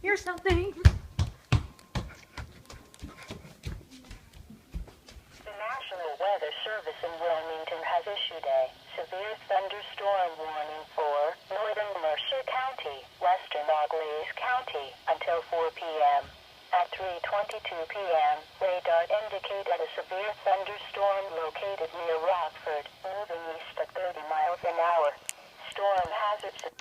hear something. The National Weather Service in Wilmington has issued a severe thunderstorm warning for northern Mercer County, western Auglaize County, until 4 p.m. At 3:22 p.m., radar indicated a severe thunderstorm located near Rockford, moving east at 30 miles an hour. Storm hazards to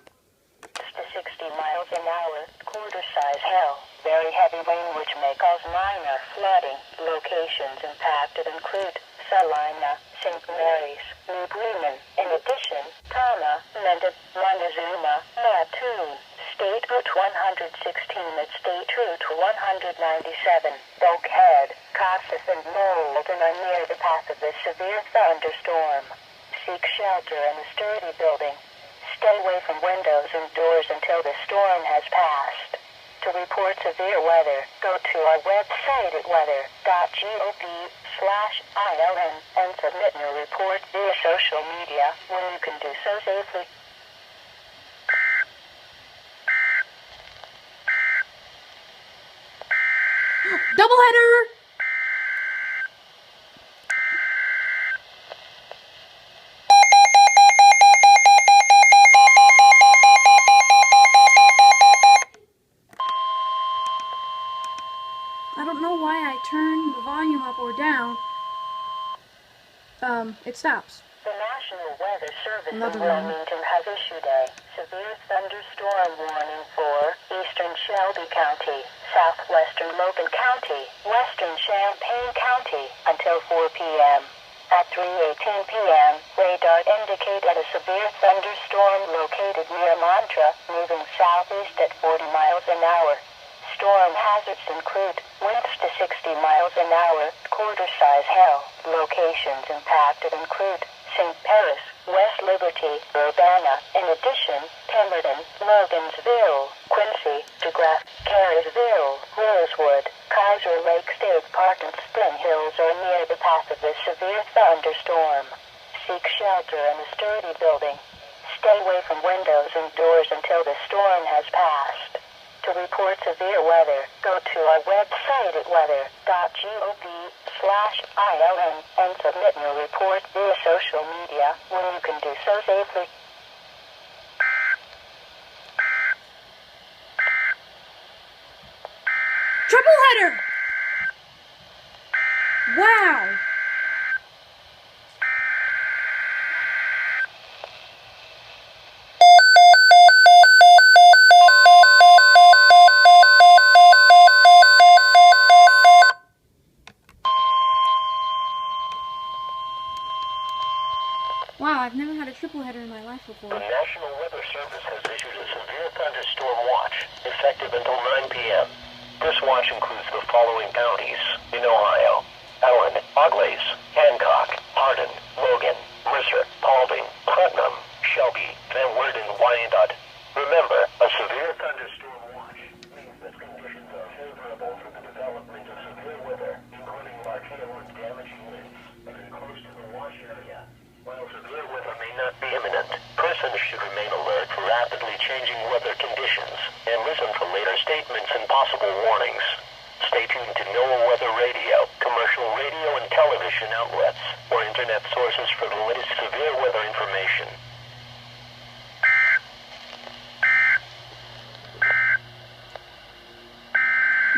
60 miles an hour, quarter-size hail, very heavy rain which may cause minor flooding. Locations impacted include Salina, St. Mary's, New Bremen. In addition, Tama, Mendon, Montezuma, Mattoon, State Route 116 at State Route 197, Bulkhead, Cassis and Moulton are near the path of this severe thunderstorm. Seek shelter in a sturdy building. Stay away from windows and doors until the storm has passed. To report severe weather, go to our website at weather.gov/ILN and submit your report via social media when you can do so safely. Doubleheader! I don't know why I turn the volume up or down. It stops. The National Weather Service in Another one. Wilmington has issued a severe thunderstorm warning for eastern Shelby County, southwestern Logan County, western Champaign County until 4 p.m. At 3:18 p.m., radar indicated a severe thunderstorm located near Mantra, moving southeast at 40 miles an hour. Storm hazards include winds to 60 miles an hour, quarter-size hail. Locations impacted include St. Paris, West Liberty, Urbana. In addition, Pemberton, Logansville, Quincy, DeGrasse, Carysville, Rosewood, Kaiser Lake State Park and Spring Hills are near the path of this severe thunderstorm. Seek shelter in a sturdy building. Stay away from windows and doors until the storm has passed. To report severe weather, go to our website at weather.gov/ILN and submit your report via social media when you can do so safely. Triple header! Wow! Wow, I've never had a triple header in my life before. The National Weather Service has issued a severe thunderstorm watch, effective until 9 p.m. This watch includes the following counties in Ohio: Allen, Auglaize, Hancock, Hardin, Logan, Mercer, Paulding, Putnam, Shelby, Van Wert, and Wyandotte. Remember, a severe thunderstorm watch means that conditions are favorable for the development of severe weather, including large hail and damaging winds, that are close to the watch area. While severe weather may not be imminent, persons should remain alert for rapidly changing weather conditions and listen for later statements and possible warnings. Stay tuned to NOAA Weather Radio, commercial radio and television outlets, or internet sources for the latest severe weather information.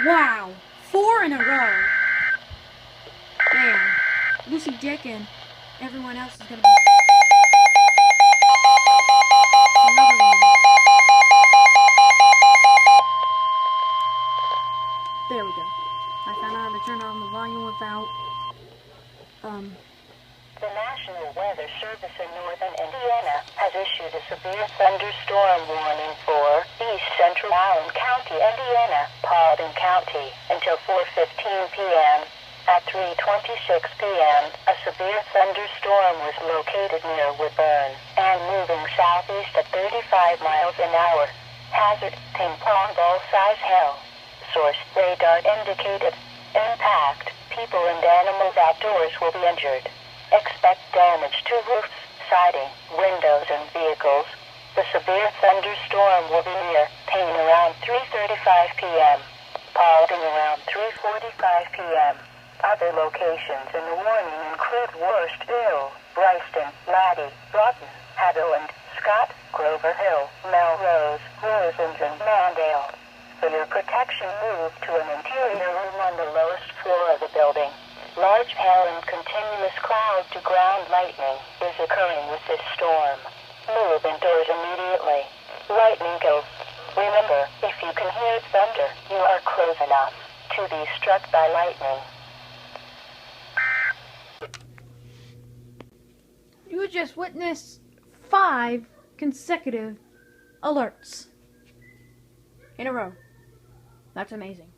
Wow! 4 in a row! Man, Lucy Dick and everyone else is gonna be... Another one. There we go. I found out how to turn on the volume without, The National Weather Service in northern Indiana has issued a severe thunderstorm warning for east central Allen County, Indiana, Paulding County, until 4:15 p.m. At 3:26 p.m., a severe thunderstorm was located near Woodburn and moving southeast at 35 miles an hour. Hazard: ping-pong ball-size hail. Source: radar indicated. Impact: people and animals outdoors will be injured. Expect damage to roofs, siding, windows, and vehicles. The severe thunderstorm will be near rain around 3:35 p.m. Paulding around 3:45 p.m. Other locations in the warning include Worstville, Bryston, Laddie, Broughton, Haviland, Scott, Grover Hill, Melrose, Rosens, and Mandale. For your protection, move to an interior room on the lowest floor of the building. Large hail and continuous cloud-to-ground lightning is occurring with this storm. Move indoors immediately. Lightning go. Remember, if you can hear thunder, you are close enough to be struck by lightning. You just witnessed 5 consecutive alerts in a row. That's amazing.